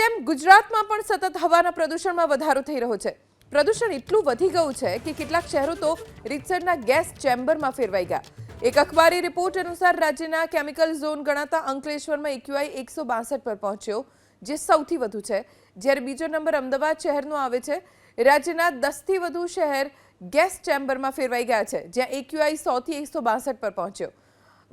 તેમ ગુજરાતમાં પણ સતત હવાના પ્રદૂષણમાં વધારો થઈ રહ્યો છે। પ્રદૂષણ એટલું વધી ગયું છે કે કેટલાક શહેરો તો રીતસરના ગેસ ચેમ્બરમાં ફેરવાઈ ગયા। એક અખબારી રિપોર્ટ અનુસાર રાજ્યના કેમિકલ ઝોન ગણાતા અંકલેશ્વરમાં AQI 162 પર પહોંચ્યો, જે સૌથી વધુ છે, જ્યારે બીજો નંબર અમદાવાદ શહેરનો આવે છે। રાજ્યના 10થી વધુ શહેર ગેસ ચેમ્બરમાં ફેરવાઈ ગયા છે, જ્યાં AQI 100 થી 162 પર પહોંચ્યો।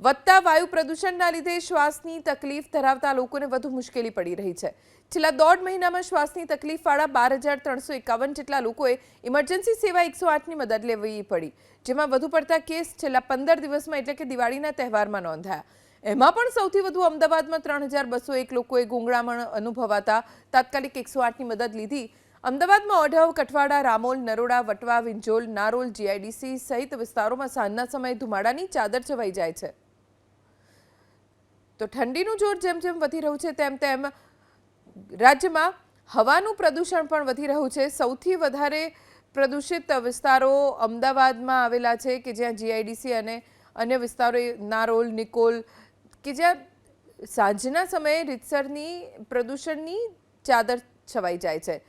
વધતા વાયુ પ્રદૂષણના લીધે શ્વાસની તકલીફ ધરાવતા લોકોને વધુ મુશ્કેલી પડી રહી છે। છેલ્લા દોઢ મહિનામાં શ્વાસની તકલીફવાળા 12,351 જેટલા લોકોએ ઇમરજન્સી સેવા 108ની મદદ લેવી પડી, જેમાં વધુ પડતા કેસ છેલ્લા 15 દિવસમાં એટલે કે દિવાળીના તહેવારમાં નોંધાયા। એમાં પણ સૌથી વધુ અમદાવાદમાં 3,201 લોકોએ ગૂંગળામણ અનુભવાતા તાત્કાલિક 108ની મદદ લીધી। અમદાવાદમાં ઓઢવ, કઠવાડા, રામોલ, નરોડા, વટવા, વિંજોલ, નારોલ, GIDC સહિત વિસ્તારોમાં સાંજના સમયે ધુમાડાની ચાદર છવાઈ જાય છે। તો ઠંડીનું જોર જેમ જેમ વધી રહ્યું છે તેમ તેમ રાજ્યમાં હવાનું પ્રદૂષણ પણ વધી રહ્યું છે। સૌથી વધારે પ્રદૂષિત વિસ્તારો અમદાવાદમાં આવેલા છે કે જ્યાં GIDC અને અન્ય વિસ્તારો નારોલ, નિકોલ કે જ્યાં સાંજના સમયે રીતસરની પ્રદૂષણની ચાદર છવાઈ જાય છે।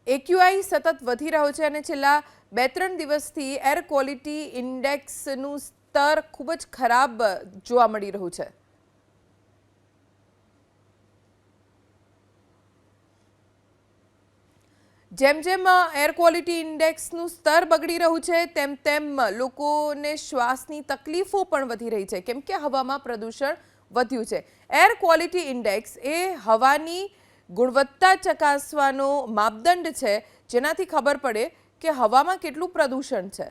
AQI સતત વધી રહ્યો છે અને છેલ્લા 2-3 દિવસથી એર ક્વોલિટી ઇન્ડેક્સનું સ્તર ખૂબ જ ખરાબ જોવા મળી રહ્યું છે। જેમ જેમ એર ક્વોલિટી ઇન્ડેક્સનું સ્તર બગડી રહ્યું છે તેમ તેમ લોકોને શ્વાસની તકલીફો પણ વધી રહી છે, કેમ કે હવામાં પ્રદૂષણ વધ્યું છે। એર ક્વોલિટી ઇન્ડેક્સ એ હવાની ગુણવત્તા ચકાસવાનો માપદંડ છે, જેનાથી ખબર પડે કે હવામાં કેટલું પ્રદૂષણ છે।